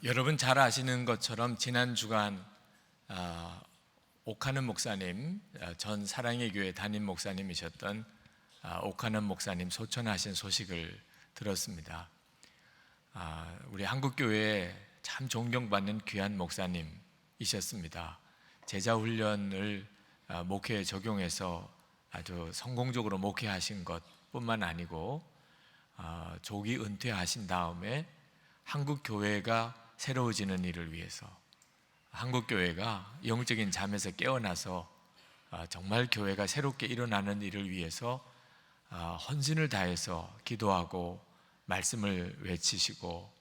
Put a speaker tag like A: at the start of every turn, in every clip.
A: 여러분 잘 아시는 것처럼 지난 주간 옥하는 목사님, 전 사랑의 교회 담임 목사님이셨던 옥하는 목사님 소천하신 소식을 들었습니다. 우리 한국 교회에 참 존경받는 귀한 목사님이셨습니다. 제자 훈련을 목회에 적용해서 아주 성공적으로 목회하신 것뿐만 아니고 조기 은퇴하신 다음에 한국 교회가 새로워지는 일을 위해서, 한국 교회가 영적인 잠에서 깨어나서 정말 교회가 새롭게 일어나는 일을 위해서 헌신을 다해서 기도하고 말씀을 외치시고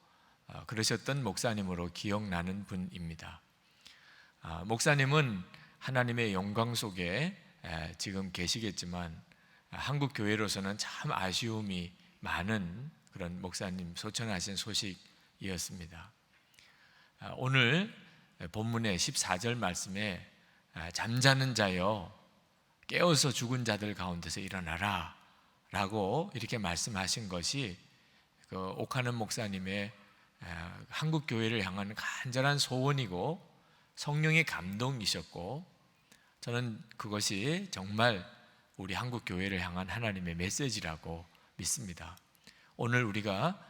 A: 그러셨던 목사님으로 기억나는 분입니다. 목사님은 하나님의 영광 속에 지금 계시겠지만 한국 교회로서는 참 아쉬움이 많은 그런 목사님 소천하신 소식이었습니다. 오늘 본문의 14절 말씀에 잠자는 자여 깨어서 죽은 자들 가운데서 일어나라 라고 이렇게 말씀하신 것이 그 옥하는 목사님의 한국 교회를 향한 간절한 소원이고 성령의 감동이셨고, 저는 그것이 정말 우리 한국 교회를 향한 하나님의 메시지라고 믿습니다. 오늘 우리가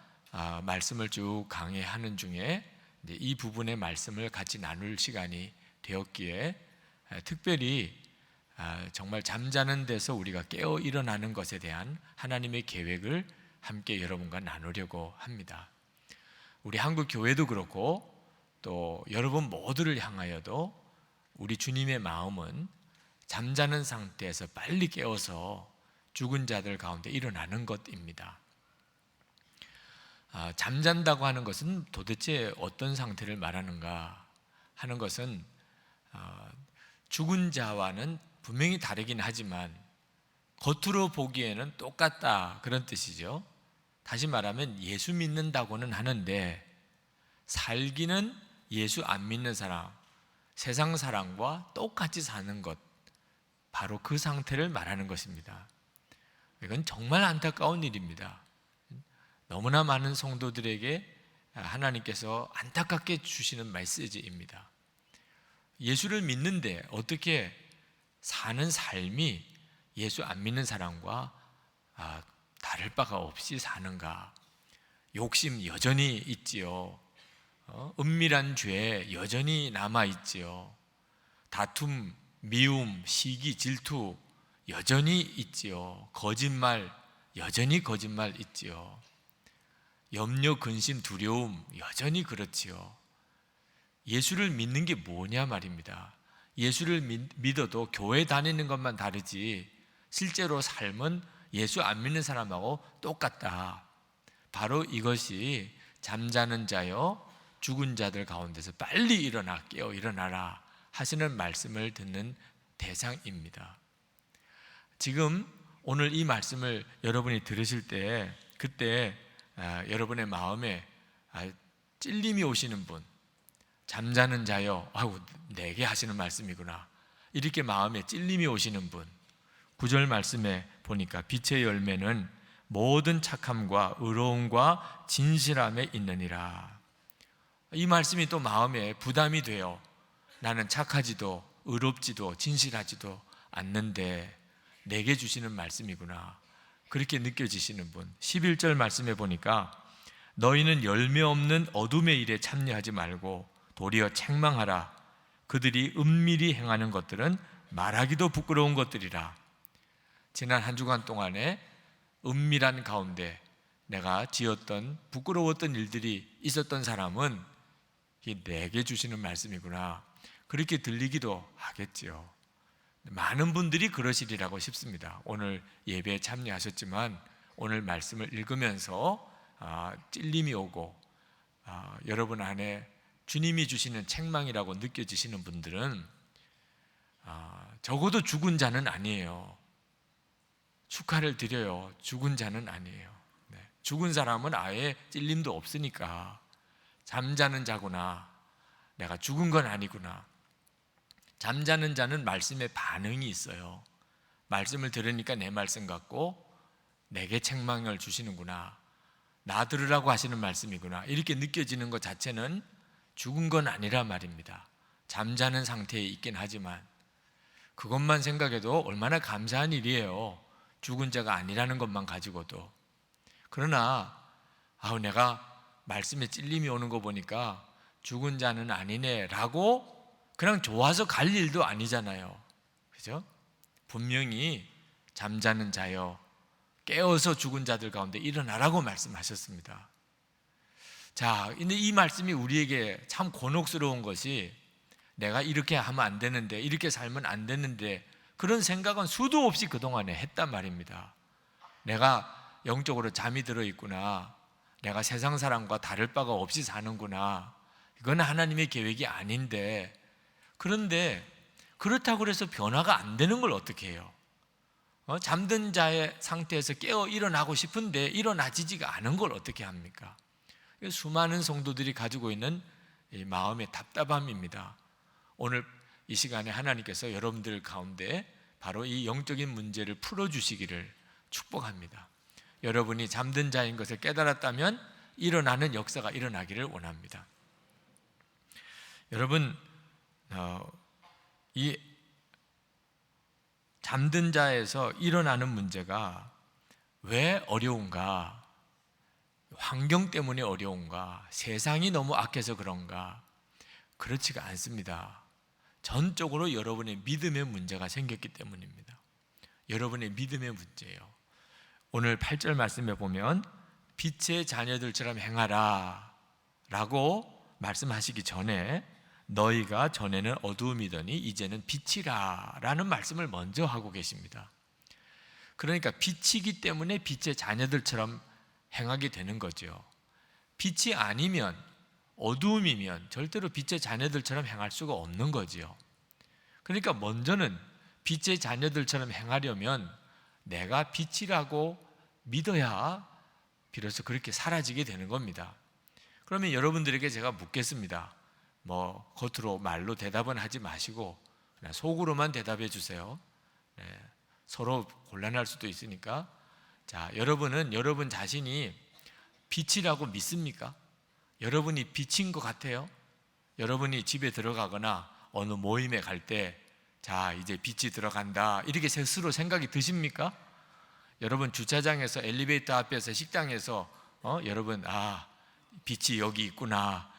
A: 말씀을 쭉 강해하는 중에 이 부분의 말씀을 같이 나눌 시간이 되었기에 특별히 정말 잠자는 데서 우리가 깨어 일어나는 것에 대한 하나님의 계획을 함께 여러분과 나누려고 합니다. 우리 한국 교회도 그렇고 또 여러분 모두를 향하여도 우리 주님의 마음은 잠자는 상태에서 빨리 깨어서 죽은 자들 가운데 일어나는 것입니다. 잠잔다고 하는 것은 도대체 어떤 상태를 말하는가 하는 것은 죽은 자와는 분명히 다르긴 하지만 겉으로 보기에는 똑같다 그런 뜻이죠. 다시 말하면 예수 믿는다고는 하는데 살기는 예수 안 믿는 사람, 세상 사람과 똑같이 사는 것, 바로 그 상태를 말하는 것입니다. 이건 정말 안타까운 일입니다. 너무나 많은 성도들에게 하나님께서 안타깝게 주시는 메시지입니다. 예수를 믿는데 어떻게 사는 삶이 예수 안 믿는 사람과 다를 바가 없이 사는가? 욕심 여전히 있지요. 은밀한 죄 여전히 남아있지요. 다툼, 미움, 시기, 질투 여전히 있지요. 거짓말 여전히 거짓말 있지요. 염려, 근심, 두려움 여전히 그렇지요. 예수를 믿는 게 뭐냐 말입니다. 예수를 믿어도 교회 다니는 것만 다르지 실제로 삶은 예수 안 믿는 사람하고 똑같다. 바로 이것이 잠자는 자여 죽은 자들 가운데서 빨리 일어나 깨어 일어나라 하시는 말씀을 듣는 대상입니다. 지금 오늘 이 말씀을 여러분이 들으실 때 그때 여러분의 마음에 찔림이 오시는 분, 잠자는 자여, 아이고 내게 하시는 말씀이구나 이렇게 마음에 찔림이 오시는 분, 9절 말씀에 보니까 빛의 열매는 모든 착함과 의로움과 진실함에 있느니라. 이 말씀이 또 마음에 부담이 돼요. 나는 착하지도 의롭지도 진실하지도 않는데 내게 주시는 말씀이구나 그렇게 느껴지시는 분, 11절 말씀에 보니까 너희는 열매 없는 어둠의 일에 참여하지 말고 도리어 책망하라. 그들이 은밀히 행하는 것들은 말하기도 부끄러운 것들이라. 지난 한 주간 동안에 은밀한 가운데 내가 지었던 부끄러웠던 일들이 있었던 사람은 내게 주시는 말씀이구나 그렇게 들리기도 하겠지요. 많은 분들이 그러시리라고 싶습니다. 오늘 예배에 참여하셨지만 오늘 말씀을 읽으면서 찔림이 오고 여러분 안에 주님이 주시는 책망이라고 느껴지시는 분들은 적어도 죽은 자는 아니에요. 축하를 드려요. 죽은 자는 아니에요. 죽은 사람은 아예 찔림도 없으니까 잠자는 자구나, 내가 죽은 건 아니구나. 잠자는 자는 말씀에 반응이 있어요. 말씀을 들으니까 내 말씀 같고 내게 책망을 주시는구나. 놔두라고 하시는 말씀이구나 이렇게 느껴지는 것 자체는 죽은 건 아니라 말입니다. 잠자는 상태에 있긴 하지만 그것만 생각해도 얼마나 감사한 일이에요. 죽은 자가 아니라는 것만 가지고도. 그러나 내가 말씀에 찔림이 오는 거 보니까 죽은 자는 아니네 라고 그냥 좋아서 갈 일도 아니잖아요. 그죠? 분명히 잠자는 자여 깨어서 죽은 자들 가운데 일어나라고 말씀하셨습니다. 자, 근데 이 말씀이 우리에게 참 곤혹스러운 것이 내가 이렇게 하면 안 되는데, 이렇게 살면 안 되는데, 그런 생각은 수도 없이 그동안에 했단 말입니다. 내가 영적으로 잠이 들어 있구나, 내가 세상 사람과 다를 바가 없이 사는구나, 이건 하나님의 계획이 아닌데, 그런데 그렇다고 해서 변화가 안 되는 걸 어떻게 해요? 잠든 자의 상태에서 깨어 일어나고 싶은데 일어나지지가 않은 걸 어떻게 합니까? 수많은 성도들이 가지고 있는 이 마음의 답답함입니다. 오늘 이 시간에 하나님께서 여러분들 가운데 바로 이 영적인 문제를 풀어주시기를 축복합니다. 여러분이 잠든 자인 것을 깨달았다면 일어나는 역사가 일어나기를 원합니다. 여러분, 이 잠든 자에서 일어나는 문제가 왜 어려운가? 환경 때문에 어려운가? 세상이 너무 악해서 그런가? 그렇지가 않습니다. 전적으로 여러분의 믿음의 문제가 생겼기 때문입니다. 여러분의 믿음의 문제예요. 오늘 8절 말씀에 보면 빛의 자녀들처럼 행하라 라고 말씀하시기 전에 너희가 전에는 어두움이더니 이제는 빛이라 라는 말씀을 먼저 하고 계십니다. 그러니까 빛이기 때문에 빛의 자녀들처럼 행하게 되는 거죠. 빛이 아니면, 어두움이면 절대로 빛의 자녀들처럼 행할 수가 없는 거지요. 그러니까 먼저는 빛의 자녀들처럼 행하려면 내가 빛이라고 믿어야 비로소 그렇게 사라지게 되는 겁니다. 그러면 여러분들에게 제가 묻겠습니다. 겉으로 말로 대답은 하지 마시고 그냥 속으로만 대답해 주세요. 서로 곤란할 수도 있으니까. 자, 여러분은 여러분 자신이 빛이라고 믿습니까? 여러분이 빛인 것 같아요? 여러분이 집에 들어가거나 어느 모임에 갈 때 자, 이제 빛이 들어간다 이렇게 스스로 생각이 드십니까? 여러분 주차장에서 엘리베이터 앞에서 식당에서 여러분 빛이 여기 있구나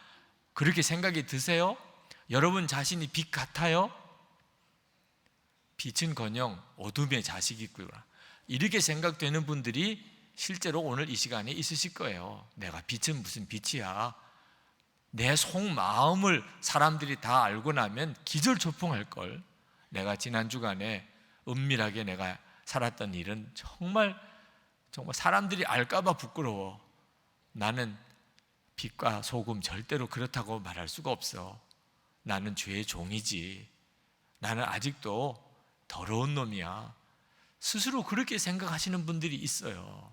A: 그렇게 생각이 드세요? 여러분 자신이 빛 같아요? 빛은커녕 어둠의 자식이구나 이렇게 생각되는 분들이 실제로 오늘 이 시간에 있으실 거예요. 내가 빛은 무슨 빛이야. 내 속마음을 사람들이 다 알고 나면 기절초풍할 걸. 내가 지난 주간에 은밀하게 내가 살았던 일은 정말 사람들이 알까봐 부끄러워. 나는 빛과 소금 절대로 그렇다고 말할 수가 없어. 나는 죄의 종이지. 나는 아직도 더러운 놈이야. 스스로 그렇게 생각하시는 분들이 있어요.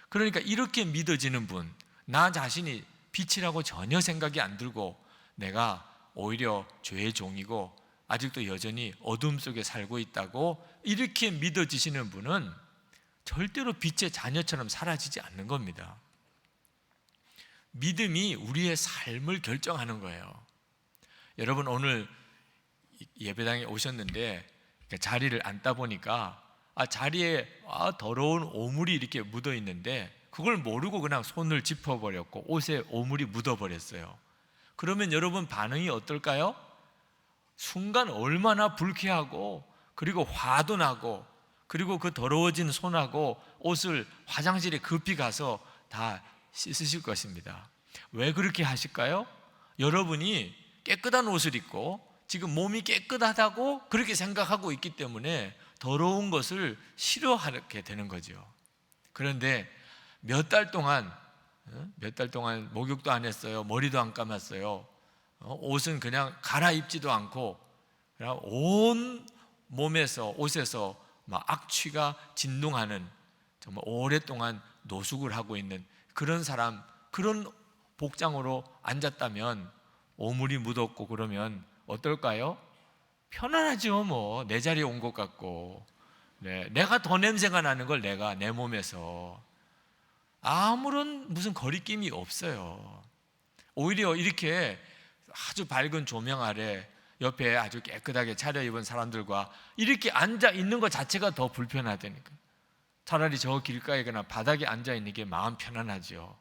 A: 그러니까 이렇게 믿어지는 분, 나 자신이 빛이라고 전혀 생각이 안 들고 내가 오히려 죄의 종이고 아직도 여전히 어둠 속에 살고 있다고 이렇게 믿어지시는 분은 절대로 빛의 자녀처럼 사라지지 않는 겁니다. 믿음이 우리의 삶을 결정하는 거예요. 여러분 오늘 예배당에 오셨는데 자리를 앉다 보니까 자리에 더러운 오물이 이렇게 묻어 있는데 그걸 모르고 그냥 손을 짚어버렸고 옷에 오물이 묻어버렸어요. 그러면 여러분 반응이 어떨까요? 순간 얼마나 불쾌하고 그리고 화도 나고 그리고 그 더러워진 손하고 옷을 화장실에 급히 가서 다 씻으실 것입니다. 왜 그렇게 하실까요? 여러분이 깨끗한 옷을 입고 지금 몸이 깨끗하다고 그렇게 생각하고 있기 때문에 더러운 것을 싫어하게 되는 거죠. 그런데 몇 달 동안 목욕도 안 했어요. 머리도 안 감았어요. 옷은 그냥 갈아입지도 않고 그냥 온 몸에서 옷에서 막 악취가 진동하는 정말 오랫동안 노숙을 하고 있는 그런 사람, 그런 복장으로 앉았다면 오물이 묻었고 그러면 어떨까요? 편안하죠. 내 자리에 온 것 같고 내가 더 냄새가 나는 걸 내가 내 몸에서 아무런 무슨 거리낌이 없어요. 오히려 이렇게 아주 밝은 조명 아래 옆에 아주 깨끗하게 차려입은 사람들과 이렇게 앉아 있는 것 자체가 더 불편하다니까. 차라리 저 길가에거나 바닥에 앉아 있는 게 마음 편안하죠.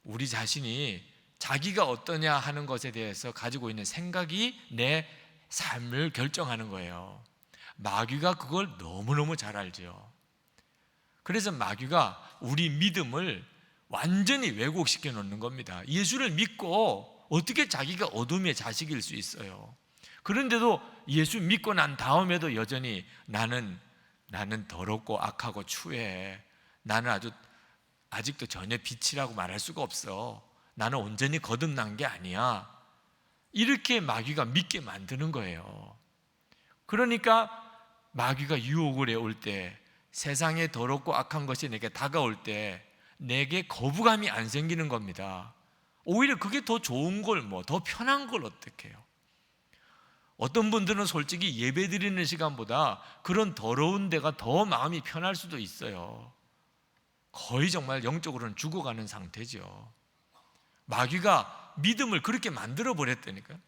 A: 우리 자신이 자기가 어떠냐 하는 것에 대해서 가지고 있는 생각이 내 삶을 결정하는 거예요. 마귀가 그걸 너무너무 잘 알죠. 그래서 마귀가 우리 믿음을 완전히 왜곡시켜 놓는 겁니다. 예수를 믿고 어떻게 자기가 어둠의 자식일 수 있어요? 그런데도 예수 믿고 난 다음에도 여전히 나는 더럽고 악하고 추해. 나는 아직도 전혀 빛이라고 말할 수가 없어. 나는 온전히 거듭난 게 아니야. 이렇게 마귀가 믿게 만드는 거예요. 그러니까 마귀가 유혹을 해올 때, 세상에 더럽고 악한 것이 내게 다가올 때 내게 거부감이 안 생기는 겁니다. 오히려 그게 더 좋은 걸, 더 편한 걸 어떡해요? 어떤 분들은 솔직히 예배 드리는 시간보다 그런 더러운 데가 더 마음이 편할 수도 있어요. 거의 정말 영적으로는 죽어가는 상태죠. 마귀가 믿음을 그렇게 만들어 버렸다니까요.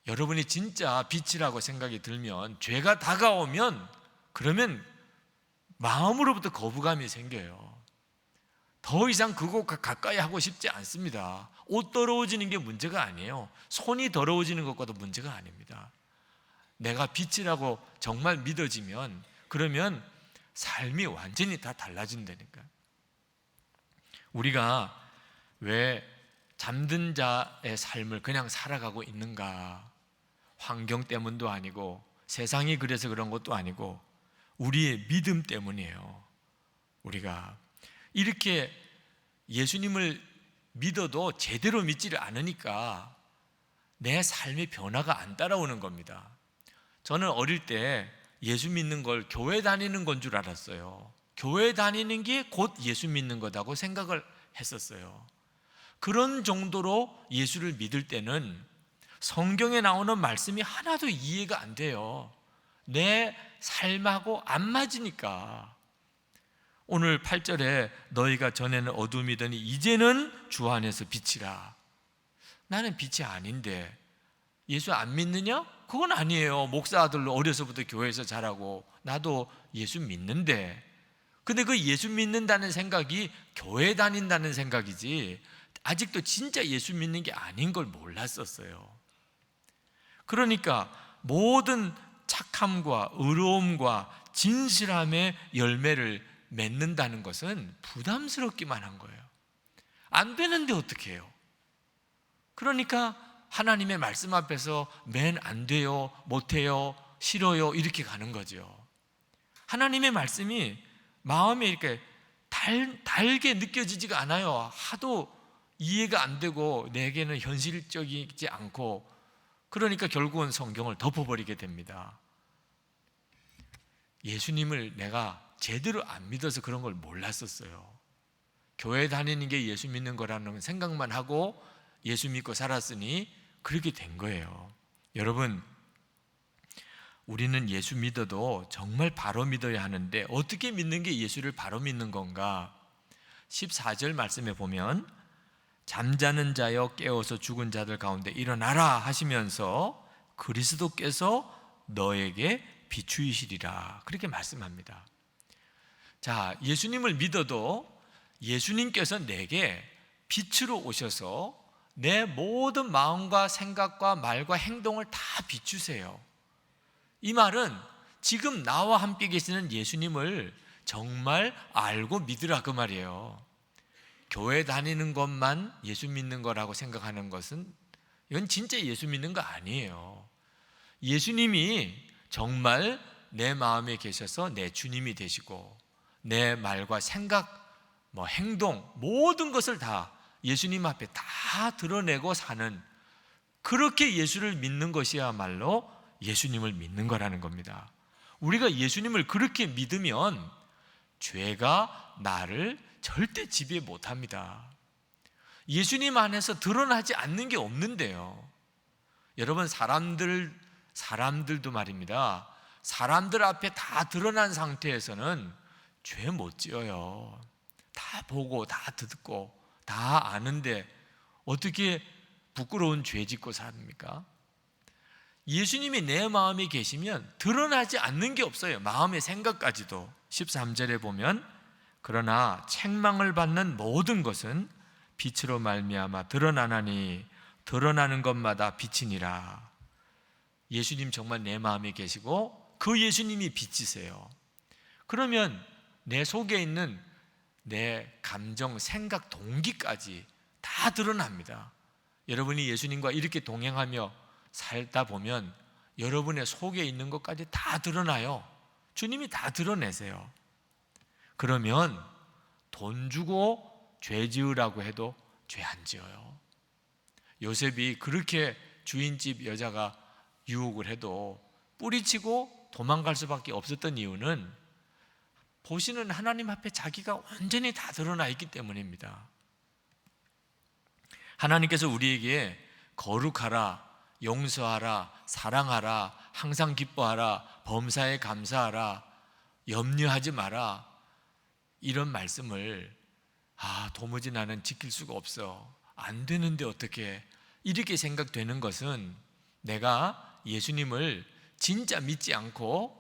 A: 여러분이 진짜 빛이라고 생각이 들면, 죄가 다가오면 그러면 마음으로부터 거부감이 생겨요. 더 이상 그곳 가까이 하고 싶지 않습니다. 옷 더러워지는 게 문제가 아니에요. 손이 더러워지는 것과도 문제가 아닙니다. 내가 빛이라고 정말 믿어지면 그러면 삶이 완전히 다 달라진다니까요. 우리가 왜 잠든 자의 삶을 그냥 살아가고 있는가? 환경 때문도 아니고 세상이 그래서 그런 것도 아니고 우리의 믿음 때문이에요. 우리가 이렇게 예수님을 믿어도 제대로 믿지를 않으니까 내 삶의 변화가 안 따라오는 겁니다. 저는 어릴 때 예수 믿는 걸 교회 다니는 건 줄 알았어요. 교회 다니는 게 곧 예수 믿는 거다고 생각을 했었어요. 그런 정도로 예수를 믿을 때는 성경에 나오는 말씀이 하나도 이해가 안 돼요. 내 삶하고 안 맞으니까. 오늘 8절에 너희가 전에는 어둠이더니 이제는 주 안에서 빛이라. 나는 빛이 아닌데 예수 안 믿느냐? 그건 아니에요. 목사 아들로 어려서부터 교회에서 자라고 나도 예수 믿는데, 근데 그 예수 믿는다는 생각이 교회 다닌다는 생각이지 아직도 진짜 예수 믿는 게 아닌 걸 몰랐었어요. 그러니까 모든 착함과 의로움과 진실함의 열매를 맺는다는 것은 부담스럽기만 한 거예요. 안 되는데 어떻게 해요? 그러니까 하나님의 말씀 앞에서 맨 안 돼요, 못해요, 싫어요 이렇게 가는 거죠. 하나님의 말씀이 마음에 이렇게 달게 느껴지지가 않아요. 하도 이해가 안 되고 내게는 현실적이지 않고, 그러니까 결국은 성경을 덮어버리게 됩니다. 예수님을 내가 제대로 안 믿어서 그런 걸 몰랐었어요. 교회 다니는 게 예수 믿는 거라는 생각만 하고 예수 믿고 살았으니 그렇게 된 거예요. 여러분, 우리는 예수 믿어도 정말 바로 믿어야 하는데 어떻게 믿는 게 예수를 바로 믿는 건가? 14절 말씀에 보면 잠자는 자여 깨어서 죽은 자들 가운데 일어나라 하시면서 그리스도께서 너에게 비추이시리라 그렇게 말씀합니다. 자, 예수님을 믿어도 예수님께서 내게 빛으로 오셔서 내 모든 마음과 생각과 말과 행동을 다 비추세요. 이 말은 지금 나와 함께 계시는 예수님을 정말 알고 믿으라 그 말이에요. 교회 다니는 것만 예수 믿는 거라고 생각하는 것은 이건 진짜 예수 믿는 거 아니에요. 예수님이 정말 내 마음에 계셔서 내 주님이 되시고 내 말과 생각, 행동 모든 것을 다 예수님 앞에 다 드러내고 사는, 그렇게 예수를 믿는 것이야말로 예수님을 믿는 거라는 겁니다. 우리가 예수님을 그렇게 믿으면 죄가 나를 절대 지배 못합니다. 예수님 안에서 드러나지 않는 게 없는데요. 여러분, 사람들도 말입니다. 사람들 앞에 다 드러난 상태에서는 죄 못 지어요. 다 보고 다 듣고 다 아는데 어떻게 부끄러운 죄 짓고 삽니까? 예수님이 내 마음에 계시면 드러나지 않는 게 없어요. 마음의 생각까지도. 13절에 보면 그러나 책망을 받는 모든 것은 빛으로 말미암아 드러나나니 드러나는 것마다 빛이니라. 예수님 정말 내 마음에 계시고 그 예수님이 빛이세요. 그러면 내 속에 있는 내 감정, 생각, 동기까지 다 드러납니다. 여러분이 예수님과 이렇게 동행하며 살다 보면 여러분의 속에 있는 것까지 다 드러나요. 주님이 다 드러내세요. 그러면 돈 주고 죄 지으라고 해도 죄 안 지어요. 요셉이 그렇게 주인집 여자가 유혹을 해도 뿌리치고 도망갈 수밖에 없었던 이유는 보시는 하나님 앞에 자기가 완전히 다 드러나 있기 때문입니다. 하나님께서 우리에게 거룩하라, 용서하라, 사랑하라, 항상 기뻐하라, 범사에 감사하라, 염려하지 마라, 이런 말씀을 도무지 나는 지킬 수가 없어, 안 되는데 어떻게, 이렇게 생각되는 것은 내가 예수님을 진짜 믿지 않고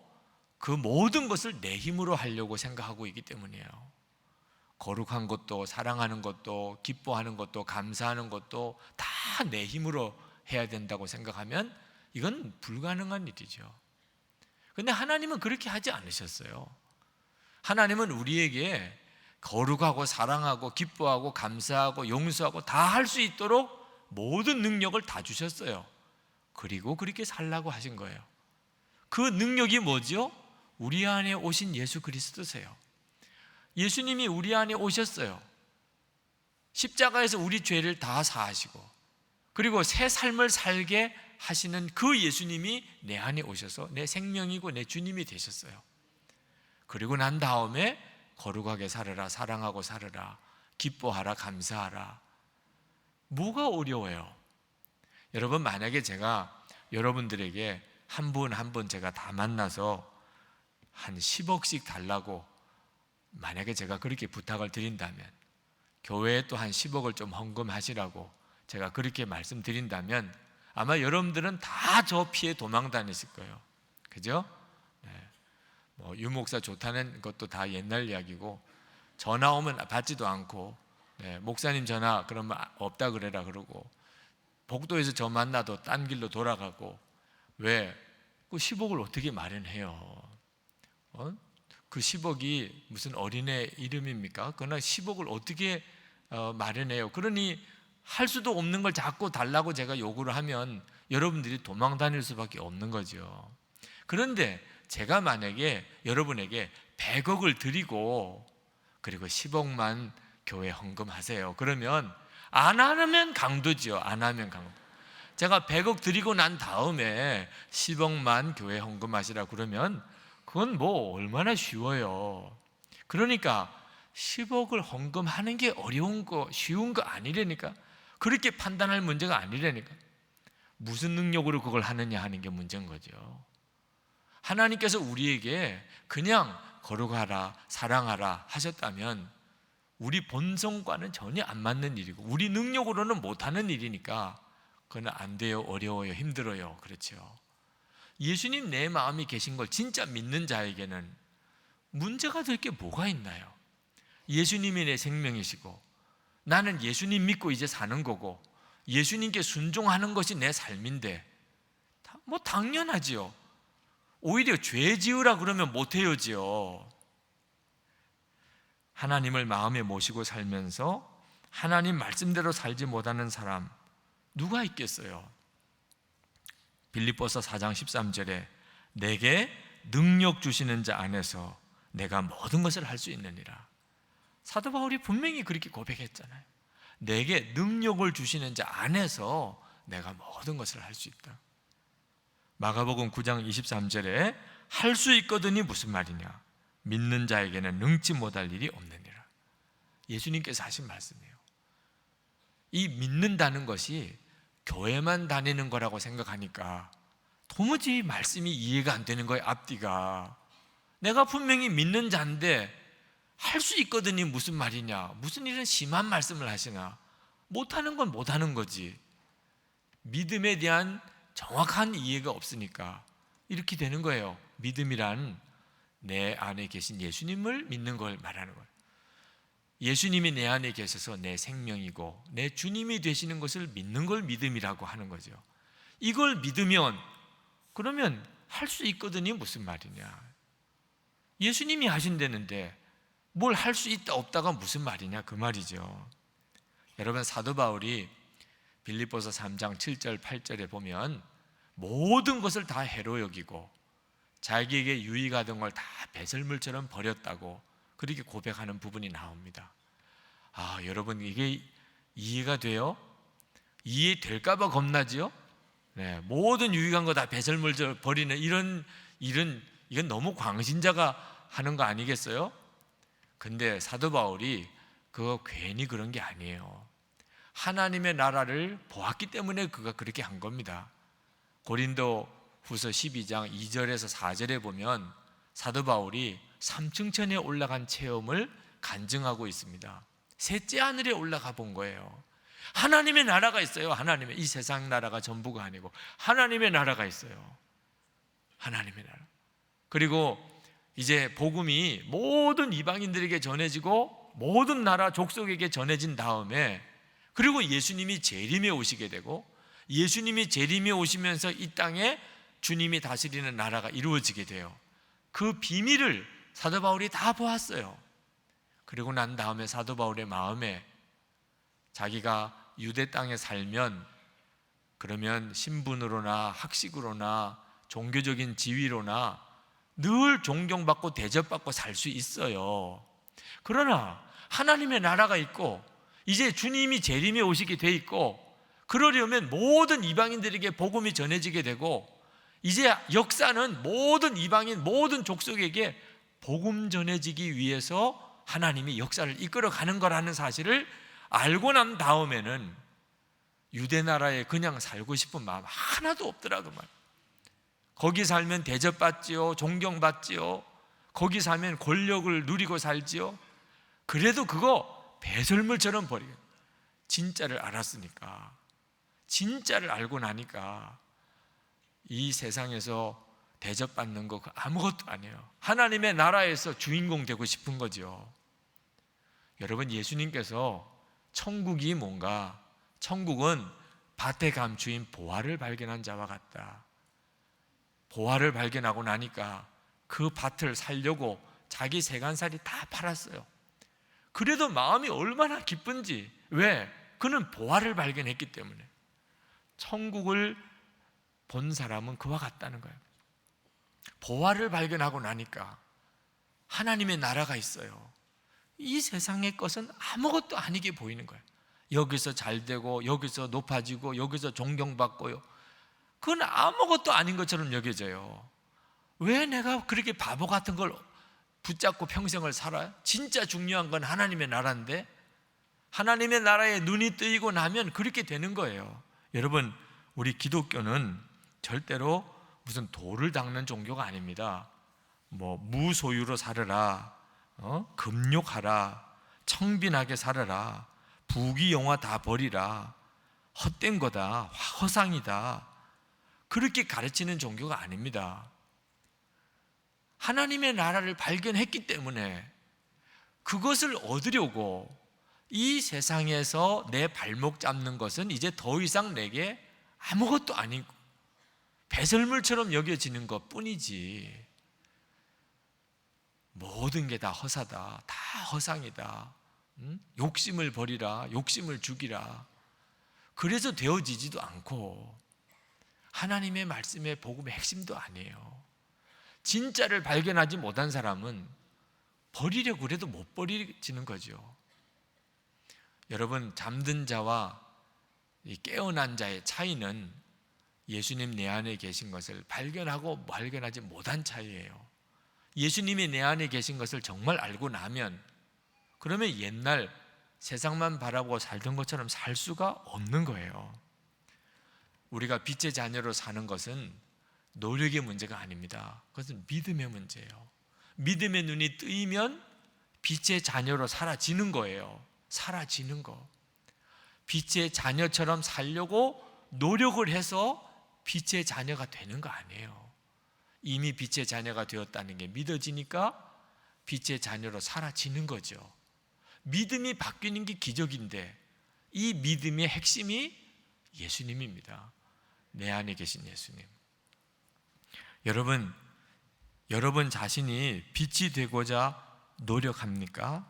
A: 그 모든 것을 내 힘으로 하려고 생각하고 있기 때문이에요. 거룩한 것도, 사랑하는 것도, 기뻐하는 것도, 감사하는 것도 다 내 힘으로 해야 된다고 생각하면 이건 불가능한 일이죠. 그런데 하나님은 그렇게 하지 않으셨어요. 하나님은 우리에게 거룩하고 사랑하고 기뻐하고 감사하고 용서하고 다 할 수 있도록 모든 능력을 다 주셨어요. 그리고 그렇게 살라고 하신 거예요. 그 능력이 뭐죠? 우리 안에 오신 예수 그리스도세요. 예수님이 우리 안에 오셨어요. 십자가에서 우리 죄를 다 사하시고 그리고 새 삶을 살게 하시는 그 예수님이 내 안에 오셔서 내 생명이고 내 주님이 되셨어요. 그리고 난 다음에 거룩하게 살아라, 사랑하고 살아라, 기뻐하라, 감사하라. 뭐가 어려워요? 여러분, 만약에 제가 여러분들에게 한 분 한 분 제가 다 만나서 한 10억씩 달라고 만약에 제가 그렇게 부탁을 드린다면, 교회에 또 한 10억을 좀 헌금하시라고 제가 그렇게 말씀드린다면 아마 여러분들은 다 저 피해 도망 다니실 거예요. 그죠? 네. 유목사 좋다는 것도 다 옛날 이야기고, 전화 오면 받지도 않고, 네, 목사님 전화 그러면 없다 그래라 그러고, 복도에서 저 만나도 딴 길로 돌아가고. 왜? 그 10억을 어떻게 마련해요? 그 10억이 무슨 어린애 이름입니까? 그러나 10억을 어떻게 마련해요? 그러니 할 수도 없는 걸 자꾸 달라고 제가 요구를 하면 여러분들이 도망 다닐 수밖에 없는 거죠. 그런데 제가 만약에 여러분에게 100억을 드리고 그리고 10억만 교회 헌금하세요, 그러면 안 하면 강도죠. 안 하면 강도. 제가 100억 드리고 난 다음에 10억만 교회 헌금하시라 그러면 그건 뭐 얼마나 쉬워요. 그러니까 10억을 헌금하는 게 어려운 거, 쉬운 거 아니라니까. 그렇게 판단할 문제가 아니라니까. 무슨 능력으로 그걸 하느냐 하는 게 문제인 거죠. 하나님께서 우리에게 그냥 거룩하라, 사랑하라 하셨다면 우리 본성과는 전혀 안 맞는 일이고 우리 능력으로는 못하는 일이니까 그건 안 돼요, 어려워요, 힘들어요. 그렇죠. 예수님 내 마음이 계신 걸 진짜 믿는 자에게는 문제가 될 게 뭐가 있나요? 예수님이 내 생명이시고 나는 예수님 믿고 이제 사는 거고 예수님께 순종하는 것이 내 삶인데 뭐 당연하지요. 오히려 죄 지으라 그러면 못해요지요. 하나님을 마음에 모시고 살면서 하나님 말씀대로 살지 못하는 사람 누가 있겠어요? 빌립보서 4장 13절에 내게 능력 주시는 자 안에서 내가 모든 것을 할 수 있느니라. 사도 바울이 분명히 그렇게 고백했잖아요. 내게 능력을 주시는 자 안에서 내가 모든 것을 할 수 있다. 마가복음 9장 23절에 할 수 있거든이 무슨 말이냐? 믿는 자에게는 능치 못할 일이 없느니라. 예수님께서 하신 말씀이에요. 이 믿는다는 것이 교회만 다니는 거라고 생각하니까 도무지 말씀이 이해가 안 되는 거예요. 앞뒤가. 내가 분명히 믿는 자인데 할 수 있거든요. 무슨 말이냐, 무슨 이런 심한 말씀을 하시나. 못하는 건 못하는 거지. 믿음에 대한 정확한 이해가 없으니까 이렇게 되는 거예요. 믿음이란 내 안에 계신 예수님을 믿는 걸 말하는 거예요. 예수님이 내 안에 계셔서 내 생명이고 내 주님이 되시는 것을 믿는 걸 믿음이라고 하는 거죠. 이걸 믿으면 그러면 할 수 있거든요. 무슨 말이냐. 예수님이 하신다는데 뭘 할 수 있다 없다가 무슨 말이냐, 그 말이죠. 여러분, 사도 바울이 빌립보서 3장 7절 8절에 보면 모든 것을 다 해로 여기고 자기에게 유익하던 걸 다 배설물처럼 버렸다고 그렇게 고백하는 부분이 나옵니다. 여러분, 이게 이해가 돼요? 이해될까 봐 겁나지요? 네, 모든 유익한 거 다 배설물처럼 버리는 이런 일은, 이건 너무 광신자가 하는 거 아니겠어요? 근데 사도 바울이 그거 괜히 그런 게 아니에요. 하나님의 나라를 보았기 때문에 그가 그렇게 한 겁니다. 고린도 후서 12장 2절에서 4절에 보면 사도 바울이 삼층천에 올라간 체험을 간증하고 있습니다. 셋째 하늘에 올라가 본 거예요. 하나님의 나라가 있어요. 하나님의, 이 세상 나라가 전부가 아니고 하나님의 나라가 있어요. 하나님의 나라. 그리고 이제 복음이 모든 이방인들에게 전해지고 모든 나라 족속에게 전해진 다음에, 그리고 예수님이 재림에 오시게 되고 예수님이 재림에 오시면서 이 땅에 주님이 다스리는 나라가 이루어지게 돼요. 그 비밀을 사도 바울이 다 보았어요. 그리고 난 다음에 사도 바울의 마음에 자기가 유대 땅에 살면 그러면 신분으로나 학식으로나 종교적인 지위로나 늘 존경받고 대접받고 살 수 있어요. 그러나 하나님의 나라가 있고 이제 주님이 재림에 오시게 돼 있고, 그러려면 모든 이방인들에게 복음이 전해지게 되고 이제 역사는 모든 이방인 모든 족속에게 복음 전해지기 위해서 하나님이 역사를 이끌어가는 거라는 사실을 알고 난 다음에는 유대 나라에 그냥 살고 싶은 마음 하나도 없더라고 말. 거기 살면 대접받지요, 존경받지요, 거기 살면 권력을 누리고 살지요. 그래도 그거 배설물처럼 버리고, 진짜를 알았으니까, 진짜를 알고 나니까 이 세상에서 대접받는 거 아무것도 아니에요. 하나님의 나라에서 주인공 되고 싶은 거죠. 여러분, 예수님께서 천국이 뭔가, 천국은 밭에 감추인 보화를 발견한 자와 같다. 보화를 발견하고 나니까 그 밭을 살려고 자기 세간살이 다 팔았어요. 그래도 마음이 얼마나 기쁜지. 왜? 그는 보화를 발견했기 때문에. 천국을 본 사람은 그와 같다는 거예요. 보화를 발견하고 나니까 하나님의 나라가 있어요. 이 세상의 것은 아무것도 아니게 보이는 거예요. 여기서 잘 되고 여기서 높아지고 여기서 존경받고요, 그건 아무것도 아닌 것처럼 여겨져요. 왜 내가 그렇게 바보 같은 걸 붙잡고 평생을 살아요? 진짜 중요한 건 하나님의 나라인데, 하나님의 나라에 눈이 뜨이고 나면 그렇게 되는 거예요. 여러분, 우리 기독교는 절대로 무슨 돌을 닦는 종교가 아닙니다. 뭐 무소유로 살아라, 금욕하라, 청빈하게 살아라, 부귀영화 다 버리라, 헛된 거다, 허상이다, 그렇게 가르치는 종교가 아닙니다. 하나님의 나라를 발견했기 때문에 그것을 얻으려고 이 세상에서 내 발목 잡는 것은 이제 더 이상 내게 아무것도 아니고 배설물처럼 여겨지는 것 뿐이지, 모든 게 다 허사다, 다 허상이다, 욕심을 버리라, 욕심을 죽이라, 그래서 되어지지도 않고 하나님의 말씀의 복음의 핵심도 아니에요. 진짜를 발견하지 못한 사람은 버리려고 그래도 못 버리지는 거죠. 여러분, 잠든 자와 깨어난 자의 차이는 예수님 내 안에 계신 것을 발견하고 발견하지 못한 차이예요. 예수님이 내 안에 계신 것을 정말 알고 나면 그러면 옛날 세상만 바라보고 살던 것처럼 살 수가 없는 거예요. 우리가 빛의 자녀로 사는 것은 노력의 문제가 아닙니다. 그것은 믿음의 문제예요. 믿음의 눈이 뜨이면 빛의 자녀로 사라지는 거예요. 사라지는 거. 빛의 자녀처럼 살려고 노력을 해서 빛의 자녀가 되는 거 아니에요. 이미 빛의 자녀가 되었다는 게 믿어지니까 빛의 자녀로 사라지는 거죠. 믿음이 바뀌는 게 기적인데 이 믿음의 핵심이 예수님입니다. 내 안에 계신 예수님. 여러분 자신이 빛이 되고자 노력합니까?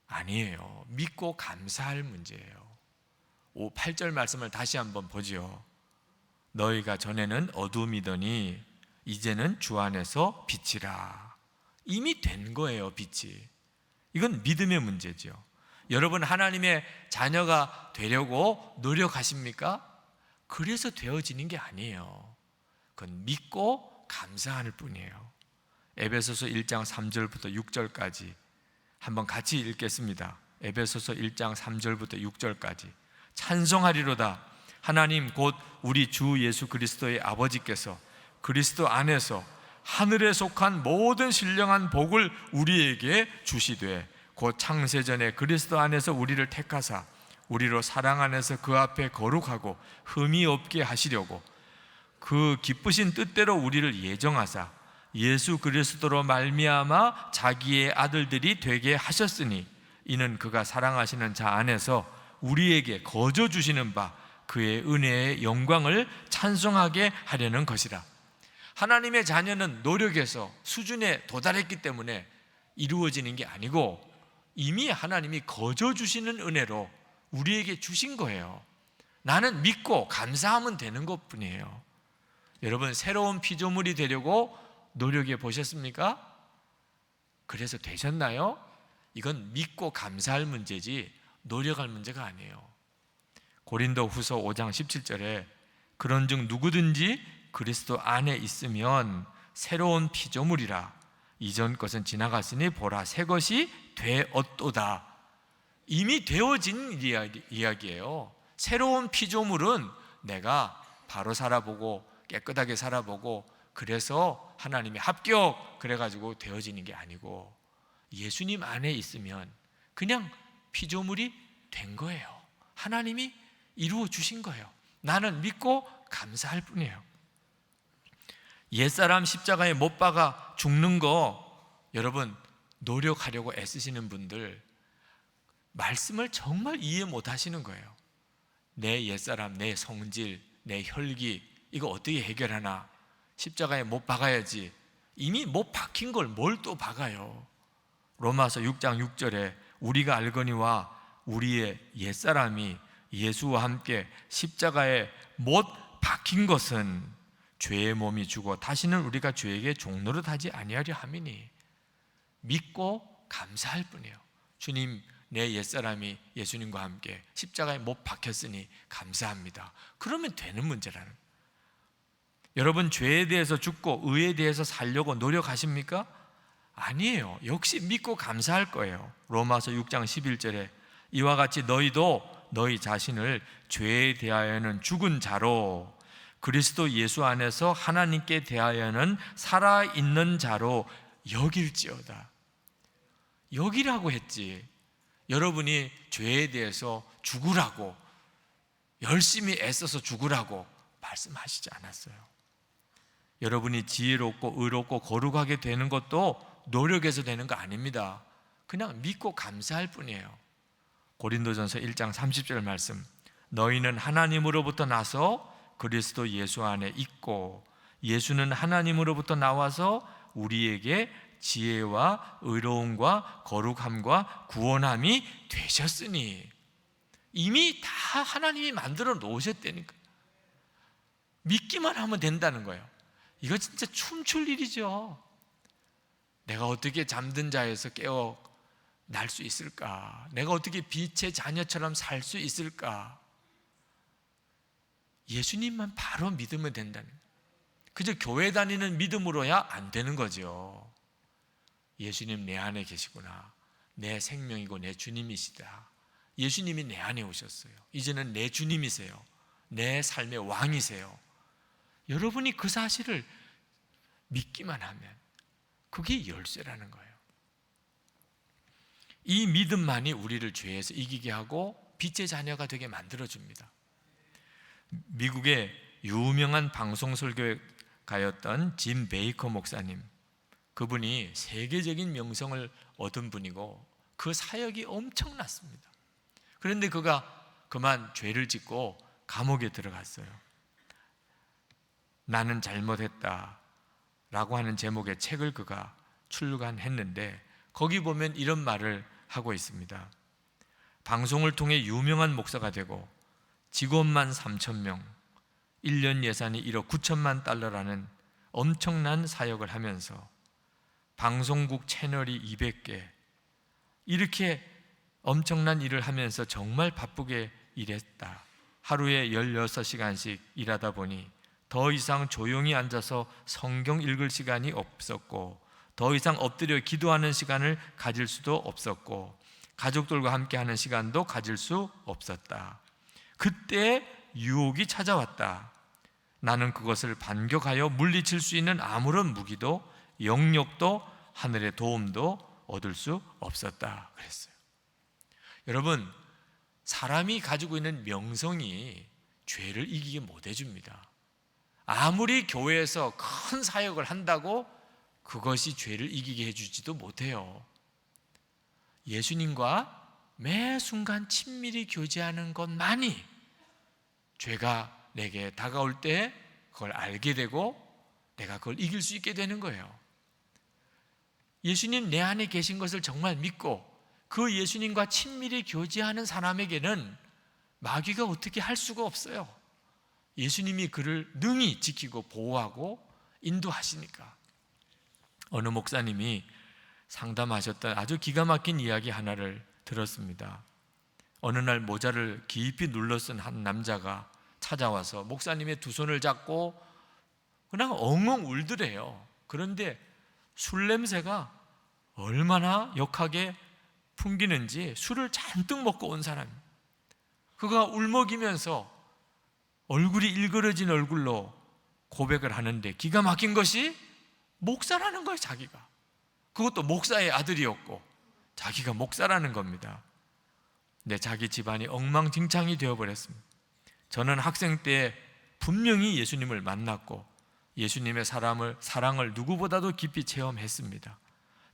A: 아니에요. 믿고 감사할 문제예요. 8절 말씀을 다시 한번 보죠. 너희가 전에는 어둠이더니 이제는 주 안에서 빛이라. 이미 된 거예요, 빛이. 이건 믿음의 문제죠. 여러분 하나님의 자녀가 되려고 노력하십니까? 그래서 되어지는 게 아니에요. 그건 믿고 감사할 뿐이에요. 에베소서 1장 3절부터 6절까지 한번 같이 읽겠습니다. 에베소서 1장 3절부터 6절까지. 찬송하리로다. 하나님 곧 우리 주 예수 그리스도의 아버지께서 그리스도 안에서 하늘에 속한 모든 신령한 복을 우리에게 주시되 곧 창세전에 그리스도 안에서 우리를 택하사 우리로 사랑 안에서 그 앞에 거룩하고 흠이 없게 하시려고 그 기쁘신 뜻대로 우리를 예정하사 예수 그리스도로 말미암아 자기의 아들들이 되게 하셨으니 이는 그가 사랑하시는 자 안에서 우리에게 거저 주시는 바 그의 은혜의 영광을 찬송하게 하려는 것이라. 하나님의 자녀는 노력해서 수준에 도달했기 때문에 이루어지는 게 아니고 이미 하나님이 거저 주시는 은혜로 우리에게 주신 거예요. 나는 믿고 감사하면 되는 것뿐이에요. 여러분 새로운 피조물이 되려고 노력해 보셨습니까? 그래서 되셨나요? 이건 믿고 감사할 문제지 노력할 문제가 아니에요. 고린도 후서 5장 17절에 그런즉 누구든지 그리스도 안에 있으면 새로운 피조물이라 이전 것은 지나갔으니 보라 새 것이 되었도다. 이미 되어진 이야기예요. 새로운 피조물은 내가 바로 살아보고 깨끗하게 살아보고 그래서 하나님이 합격 그래가지고 되어지는 게 아니고 예수님 안에 있으면 그냥 피조물이 된 거예요. 하나님이 이루어 주신 거예요. 나는 믿고 감사할 뿐이에요. 옛사람 십자가에 못 박아 죽는 거 여러분 노력하려고 애쓰시는 분들 말씀을 정말 이해 못 하시는 거예요. 내 옛사람, 내 성질, 내 혈기 이거 어떻게 해결하나? 십자가에 못 박아야지. 이미 못 박힌 걸 뭘 또 박아요? 로마서 6장 6절에 우리가 알거니와 우리의 옛사람이 예수와 함께 십자가에 못 박힌 것은 죄의 몸이 죽어 다시는 우리가 죄에게 종노릇하지 아니하려 함이니 믿고 감사할 뿐이에요. 주님 내 옛사람이 예수님과 함께 십자가에 못 박혔으니 감사합니다. 그러면 되는 문제라는 거예요. 여러분 죄에 대해서 죽고 의에 대해서 살려고 노력하십니까? 아니에요. 역시 믿고 감사할 거예요. 로마서 6장 11절에 이와 같이 너희도 너희 자신을 죄에 대하여는 죽은 자로 그리스도 예수 안에서 하나님께 대하여는 살아있는 자로 여길지어다. 여기라고 했지. 여러분이 죄에 대해서 죽으라고 열심히 애써서 죽으라고 말씀하시지 않았어요. 여러분이 지혜롭고 의롭고 거룩하게 되는 것도 노력해서 되는 거 아닙니다. 그냥 믿고 감사할 뿐이에요. 고린도전서 1장 30절 말씀 너희는 하나님으로부터 나서 그리스도 예수 안에 있고 예수는 하나님으로부터 나와서 우리에게 지혜와 의로움과 거룩함과 구원함이 되셨으니 이미 다 하나님이 만들어 놓으셨다니까. 믿기만 하면 된다는 거예요. 이거 진짜 춤출 일이죠. 내가 어떻게 잠든 자에서 깨어 날 수 있을까? 내가 어떻게 빛의 자녀처럼 살 수 있을까? 예수님만 바로 믿으면 된다는 거예요. 그저 교회 다니는 믿음으로야 안 되는 거죠. 예수님 내 안에 계시구나. 내 생명이고 내 주님이시다. 예수님이 내 안에 오셨어요. 이제는 내 주님이세요. 내 삶의 왕이세요. 여러분이 그 사실을 믿기만 하면 그게 열쇠라는 거예요. 이 믿음만이 우리를 죄에서 이기게 하고 빛의 자녀가 되게 만들어줍니다. 미국의 유명한 방송 설교가였던 짐 베이커 목사님, 그분이 세계적인 명성을 얻은 분이고 그 사역이 엄청났습니다. 그런데 그가 그만 죄를 짓고 감옥에 들어갔어요. 나는 잘못했다 라고 하는 제목의 책을 그가 출간했는데 거기 보면 이런 말을 하고 있습니다. 방송을 통해 유명한 목사가 되고 직원만 3,000명, 1년 예산이 1억 9천만 달러라는 엄청난 사역을 하면서 방송국 채널이 200개, 이렇게 엄청난 일을 하면서 정말 바쁘게 일했다. 하루에 16시간씩 일하다 보니 더 이상 조용히 앉아서 성경 읽을 시간이 없었고 더 이상 엎드려 기도하는 시간을 가질 수도 없었고 가족들과 함께 하는 시간도 가질 수 없었다. 그때 유혹이 찾아왔다. 나는 그것을 반격하여 물리칠 수 있는 아무런 무기도 영역도 하늘의 도움도 얻을 수 없었다 그랬어요. 여러분, 사람이 가지고 있는 명성이 죄를 이기게 못 해줍니다. 아무리 교회에서 큰 사역을 한다고 그것이 죄를 이기게 해주지도 못해요. 예수님과 매 순간 친밀히 교제하는 것만이 죄가 내게 다가올 때 그걸 알게 되고 내가 그걸 이길 수 있게 되는 거예요. 예수님 내 안에 계신 것을 정말 믿고 그 예수님과 친밀히 교제하는 사람에게는 마귀가 어떻게 할 수가 없어요. 예수님이 그를 능히 지키고 보호하고 인도하시니까. 어느 목사님이 상담하셨던 아주 기가 막힌 이야기 하나를 들었습니다. 어느 날 모자를 깊이 눌러 쓴 한 남자가 찾아와서 목사님의 두 손을 잡고 그냥 엉엉 울더래요. 그런데 술 냄새가 얼마나 역하게 풍기는지 술을 잔뜩 먹고 온 사람, 그가 울먹이면서 얼굴이 일그러진 얼굴로 고백을 하는데 기가 막힌 것이 목사라는 거예요. 자기가, 그것도 목사의 아들이었고 자기가 목사라는 겁니다. 근데 자기 집안이 엉망진창이 되어버렸습니다. 저는 학생 때 분명히 예수님을 만났고 예수님의 사랑을 누구보다도 깊이 체험했습니다.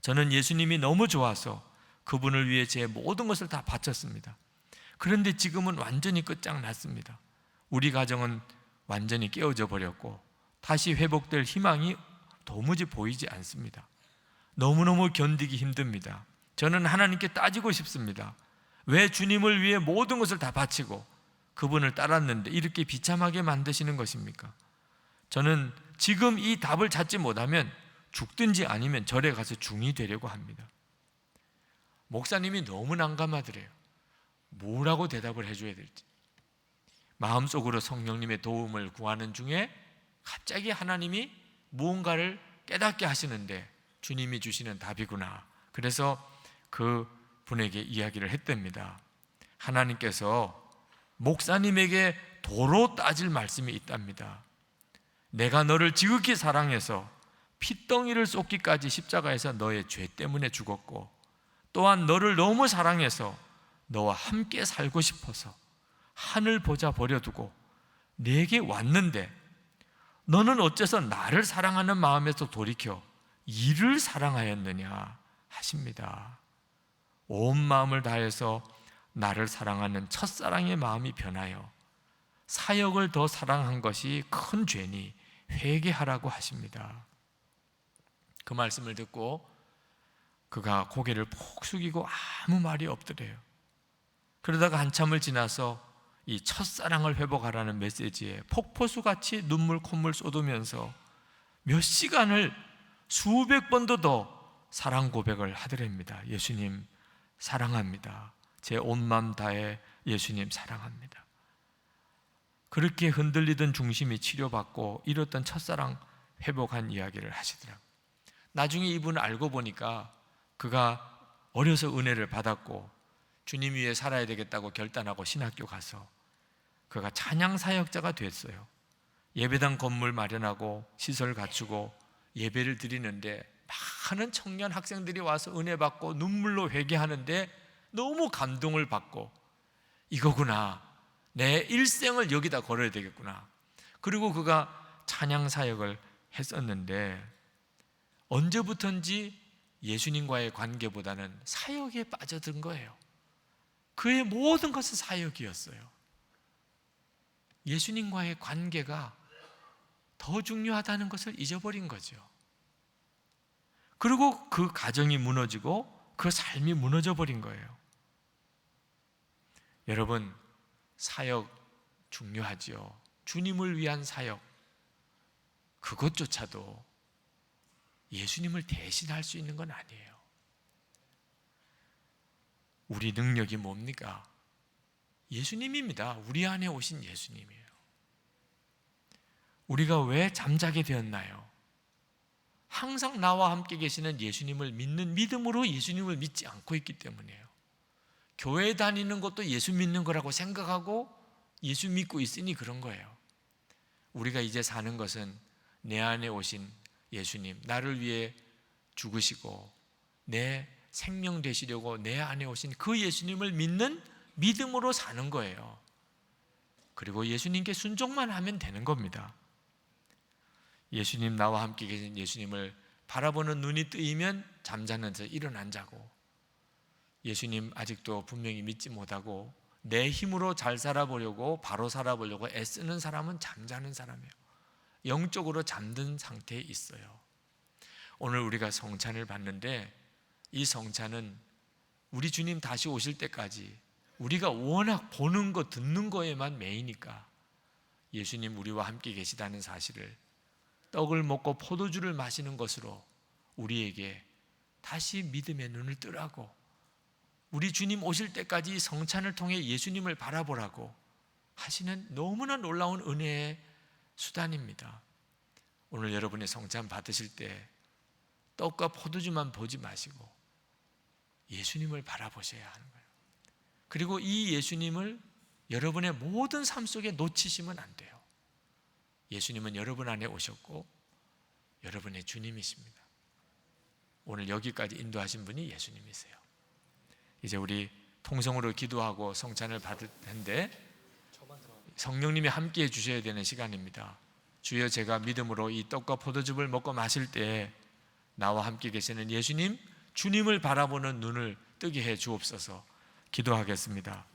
A: 저는 예수님이 너무 좋아서 그분을 위해 제 모든 것을 다 바쳤습니다. 그런데 지금은 완전히 끝장났습니다. 우리 가정은 완전히 깨어져 버렸고 다시 회복될 희망이 도무지 보이지 않습니다. 너무너무 견디기 힘듭니다. 저는 하나님께 따지고 싶습니다. 왜 주님을 위해 모든 것을 다 바치고 그분을 따랐는데 이렇게 비참하게 만드시는 것입니까? 저는 지금 이 답을 찾지 못하면 죽든지 아니면 절에 가서 중이 되려고 합니다. 목사님이 너무 난감하더래요. 뭐라고 대답을 해줘야 될지. 마음속으로 성령님의 도움을 구하는 중에 갑자기 하나님이 무언가를 깨닫게 하시는데 주님이 주시는 답이구나. 그래서 그 분에게 이야기를 했답니다. 하나님께서 목사님에게 도로 따질 말씀이 있답니다. 내가 너를 지극히 사랑해서 핏덩이를 쏟기까지 십자가에서 너의 죄 때문에 죽었고 또한 너를 너무 사랑해서 너와 함께 살고 싶어서 하늘 보자 버려두고 내게 왔는데 너는 어째서 나를 사랑하는 마음에서 돌이켜 이를 사랑하였느냐 하십니다. 온 마음을 다해서 나를 사랑하는 첫사랑의 마음이 변하여 사역을 더 사랑한 것이 큰 죄니 회개하라고 하십니다. 그 말씀을 듣고 그가 고개를 푹 숙이고 아무 말이 없더래요. 그러다가 한참을 지나서 이 첫사랑을 회복하라는 메시지에 폭포수같이 눈물 콧물 쏟으면서 몇 시간을 수백 번도 더 사랑 고백을 하더랍니다. 예수님 사랑합니다. 제 온 마음 다해 예수님 사랑합니다. 그렇게 흔들리던 중심이 치료받고 잃었던 첫사랑 회복한 이야기를 하시더라고요. 나중에 이분을 알고 보니까 그가 어려서 은혜를 받았고 주님 위해 살아야 되겠다고 결단하고 신학교 가서 그가 찬양 사역자가 됐어요. 예배당 건물 마련하고 시설 갖추고 예배를 드리는데 많은 청년 학생들이 와서 은혜 받고 눈물로 회개하는데 너무 감동을 받고, 이거구나, 내 일생을 여기다 걸어야 되겠구나. 그리고 그가 찬양 사역을 했었는데 언제부턴지 예수님과의 관계보다는 사역에 빠져든 거예요. 그의 모든 것은 사역이었어요. 예수님과의 관계가 더 중요하다는 것을 잊어버린 거죠. 그리고 그 가정이 무너지고 그 삶이 무너져 버린 거예요. 여러분, 사역 중요하지요. 주님을 위한 사역, 그것조차도 예수님을 대신할 수 있는 건 아니에요. 우리 능력이 뭡니까? 예수님입니다. 우리 안에 오신 예수님이에요. 우리가 왜 잠자게 되었나요? 항상 나와 함께 계시는 예수님을 믿는 믿음으로 예수님을 믿지 않고 있기 때문이에요. 교회 다니는 것도 예수 믿는 거라고 생각하고 예수 믿고 있으니 그런 거예요. 우리가 이제 사는 것은 내 안에 오신 예수님, 나를 위해 죽으시고 내 생명 되시려고 내 안에 오신 그 예수님을 믿는 믿음으로 사는 거예요. 그리고 예수님께 순종만 하면 되는 겁니다. 예수님, 나와 함께 계신 예수님을 바라보는 눈이 뜨이면 잠자는 자 일어난 자고, 예수님 아직도 분명히 믿지 못하고 내 힘으로 잘 살아보려고 바로 살아보려고 애쓰는 사람은 잠자는 사람이에요. 영적으로 잠든 상태에 있어요. 오늘 우리가 성찬을 받는데 이 성찬은 우리 주님 다시 오실 때까지 우리가 워낙 보는 거 듣는 거에만 매이니까 예수님 우리와 함께 계시다는 사실을 떡을 먹고 포도주를 마시는 것으로 우리에게 다시 믿음의 눈을 뜨라고, 우리 주님 오실 때까지 성찬을 통해 예수님을 바라보라고 하시는 너무나 놀라운 은혜의 수단입니다. 오늘 여러분의 성찬 받으실 때 떡과 포도주만 보지 마시고 예수님을 바라보셔야 하는 거예요. 그리고 이 예수님을 여러분의 모든 삶 속에 놓치시면 안 돼요. 예수님은 여러분 안에 오셨고 여러분의 주님이십니다. 오늘 여기까지 인도하신 분이 예수님이세요. 이제 우리 통성으로 기도하고 성찬을 받을 텐데 성령님이 함께해 주셔야 되는 시간입니다. 주여, 제가 믿음으로 이 떡과 포도즙을 먹고 마실 때 나와 함께 계시는 예수님, 주님을 바라보는 눈을 뜨게 해 주옵소서. 기도하겠습니다.